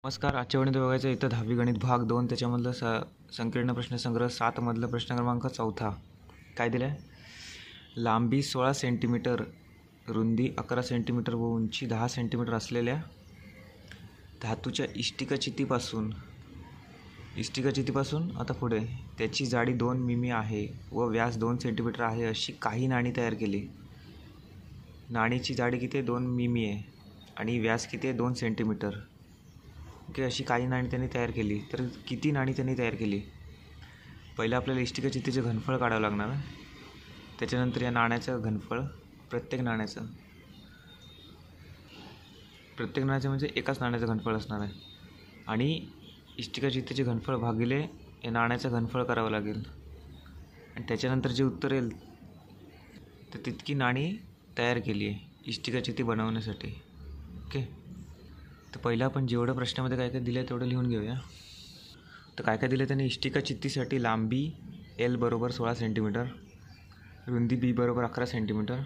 नमस्कार. आजच्या गणित बघायचं इथं 10वी गणित भाग 2 त्याच्यामधलं संकीर्ण प्रश्नसंग्रह 7 मधलं प्रश्न क्रमांक 4. काय दिलं आहे? लांबी 16 सेंटीमीटर, रुंदी 11 सेंटीमीटर व उंची 10 सेंटीमीटर असलेल्या धातूच्या इष्टिकाचितीपासून आता पुढे त्याची जाडी 2 मिमी आहे व व्यास 2 सेंटीमीटर आहे अशी काही नाणी तयार केली. नाणीची जाडी किती आहे? 2 मिमी आहे आणि व्यास किती आहे? 2 सेंटीमीटर. ओके, अशी काही नाणी त्यांनी तयार केली. तर किती नाणी त्यांनी तयार केली? पहिलं आपल्याला इष्टिकाचितीचे घनफळ काढावं लागणार आहे. त्याच्यानंतर या नाण्याचं घनफळ, प्रत्येक नाण्याचं म्हणजे एकाच नाण्याचं घनफळ असणार आहे आणि इष्टिकाचितीचे घनफळ भागिले या नाण्याचं घनफळ करावं लागेल आणि त्याच्यानंतर जे उत्तर येईल तर तितकी नाणी तयार केली आहे इष्टिकाचिती बनवण्यासाठी. ओके, तर पहिला आपण जेवढं प्रश्नामध्ये काय काय दिलं आहे तेवढं लिहून घेऊया. तर काय काय दिलं त्याने? इष्टिकाचितीसाठी लांबी L बरोबर 16 सेंटीमीटर, रुंदी B बरोबर 11 सेंटीमीटर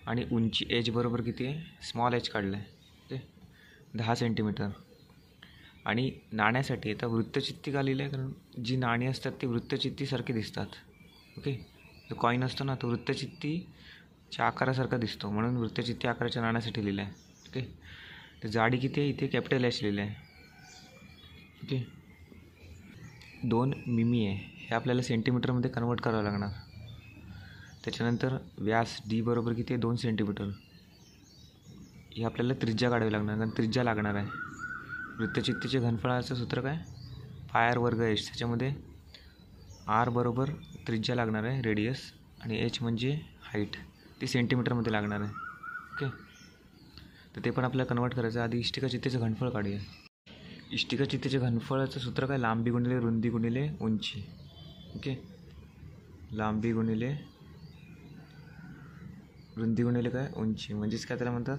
आणि उंची H बरोबर किती आहे? स्मॉल h काढलं आहे ते 10 सेंटीमीटर. आणि नाण्यासाठी आता वृत्तचित्ती का लिहिलं आहे? कारण जी नाणी असतात ती वृत्तचित्तीसारखी दिसतात. ओके, जो कॉईन असतो ना तो वृत्तचित्तीच्या आकारासारखा दिसतो, म्हणून वृत्तचित्ती आकाराच्या नाण्यासाठी लिहिलं आहे. ओके, तर जाडी किती आहे? इथे कॅपिटल H लिहिलं आहे. ओके, 2 मिमी आहे, हे आपल्याला सेंटीमीटरमध्ये कन्वर्ट करावं लागणार. त्याच्यानंतर व्यास D बरोबर किती आहे? 2 सेंटीमीटर. हे आपल्याला त्रिज्या काढावी लागणार, कारण त्रिज्या लागणार आहे. वृत्तचित्तीचे घनफळाचं सूत्र काय? पाय r वर्ग h. त्याच्यामध्ये r बरोबर त्रिज्या लागणार आहे, रेडियस, आणि h म्हणजे हाईट, ती सेंटीमीटरमध्ये लागणार आहे. ओके, तर ते पण आपल्याला कन्वर्ट करायचं. आधी इष्टिकाचितीचं घनफळ काढूया. इष्टिकाचितीचे घनफळाचं सूत्र काय? लांबी गुणिले रुंदी गुणिले उंची. ओके, लांबी गुणिले रुंदी गुणिले काय? उंची, म्हणजेच काय त्याला म्हणतात?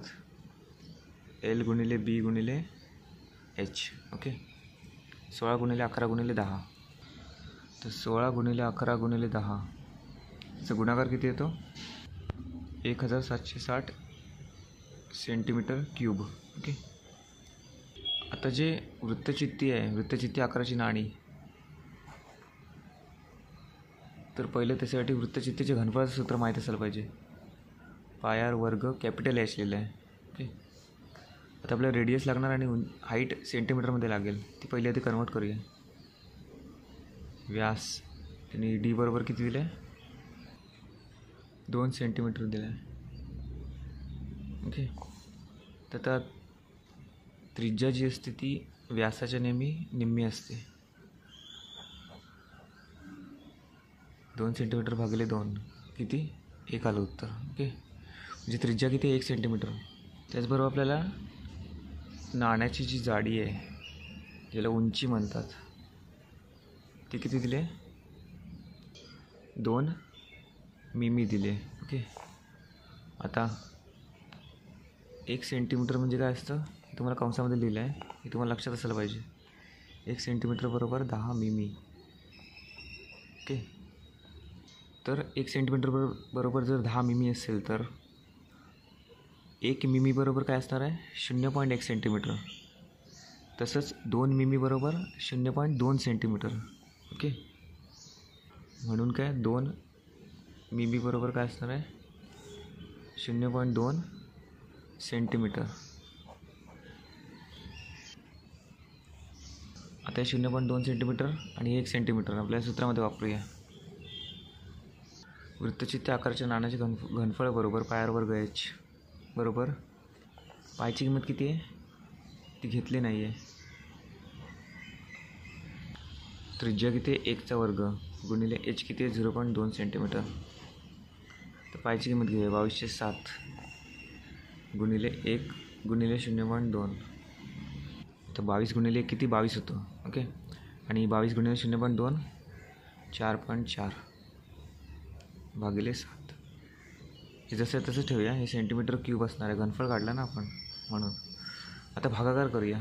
L गुणिले B गुणिले H. ओके, 16 गुणिले 11 गुणिले 10. तर 16 गुणिले 11 गुणिले 10 याचा गुणाकार किती येतो? 1760 सेंटीमीटर क्यूब. ओके, आता जे वृत्तचित्ती आहे, वृत्तचित्ती आकाराची नाणी, तर पहिले त्याच्यासाठी वृत्तचित्तीचे घनफळाचं सूत्र माहीत असायला पाहिजे. पाय r वर्ग कॅपिटल H लिहिलं आहे. ओके, आता आपल्याला रेडियस लागणार आणि हाईट सेंटीमीटरमध्ये लागेल, ती पहिली आधी कन्वर्ट करूया. व्यास त्यांनी D बरोबर किती दिलं आहे? 2 सेंटीमीटर दिलं आहे. ओके, तर आता त्रिज्या जी असते ती व्यासाच्या नेहमी निम्मी असते. 2 सेंटीमीटर भागिले 2 किती? 1 आलं उत्तर. ओके, म्हणजे त्रिज्या किती? 1 सेंटीमीटर. त्याचबरोबर आपल्याला नाण्याची जी जाडी आहे, ज्याला उंची म्हणतात, ती किती दिले? 2 मिमी दिले. ओके, आता 1 सेंटीमीटर म्हणजे काय असतं हे तुम्हाला कंसामध्ये लिहिलं आहे, हे तुम्हाला लक्षात असायला पाहिजे. 1 सेंटीमीटर बरोबर 10 मिमी. ओके, तर 1 सेंटीमीटर बरोबर जर 10 मिमी असेल तर 1 मिमी बरोबर काय असणार आहे? 0.1 सेंटीमीटर. तसंच 2 मिमी बरोबर 0.2 सेंटीमीटर. ओके, म्हणून काय 2 मिमी बरोबर काय असणार आहे? 0.2 सेंटीमीटर. आता 0.2 सेंटीमीटर आणि 1 सेंटीमीटर आपल्या सूत्रामध्ये वापरूया. वृत्तचित्ती आकाराच्या नाण्याचे घनफळ बरोबर पाय r वर्ग h बरोबर पायची किंमत किती आहे ती घेतली नाही आहे. त्रिज्या किती आहे? 1चा वर्ग गुणिले h किती आहे? 0.2 सेंटीमीटर. तर पायची किंमत घेऊया. 2207 गुणिले 1 गुणिले 0.2. तर 22 गुणिले 1 किती? 22 होतं. ओके, आणि 22 गुणिले 0.2 4.4 भागिले 7. हे जसं तसं ठेवूया. हे सेंटीमीटर क्यूब असणार आहे, घनफळ काढलं ना आपण म्हणून. आता भागाकार करूया.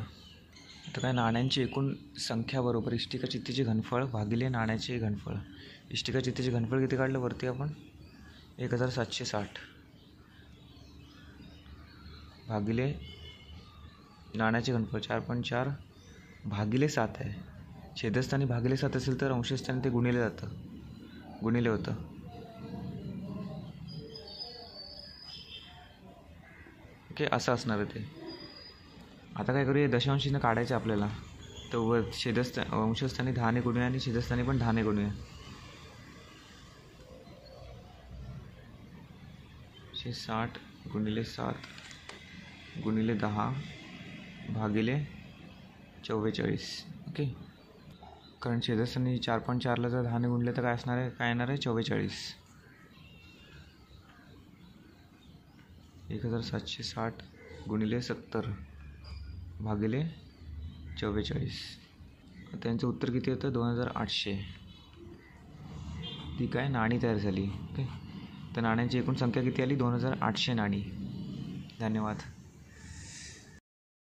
तर काय? नाण्यांची एकूण संख्या बरोबर इष्टिकाचितीचे घनफळ भागिले नाण्याचे घनफळ. इष्टिकाचितीचे घनफळ किती काढलं वरती आपण? 1760 भागिले नाण्याचे घनफळ 4.4 भागिले 7 आहे. छेदस्थानी भागिले 7 असेल तर अंशस्थानी ते गुणिले जातं, गुणिले होतं. ओके, असं असणार आहे ते. आता काय करूया, दशांश चिन्ह काढायचं आपल्याला. तर अंशस्थानी 10 गुणूया आणि छेदस्थानी पण 10 गुणूया. 60 गुणिले 7 गुणिले 10 भागिले 44. ओके, कारण छेदस्थानी 4.4ला जर 10 गुणले तर काय असणार आहे, काय येणार आहे, 44. 1760 गुणिले 70 भागिले 44. त्यांचं उत्तर किती होतं, 2800. ती काय नाणी तयार झाली. ओके, तर नाण्यांची एकूण संख्या किती आली, 2800 नाणी. धन्यवाद.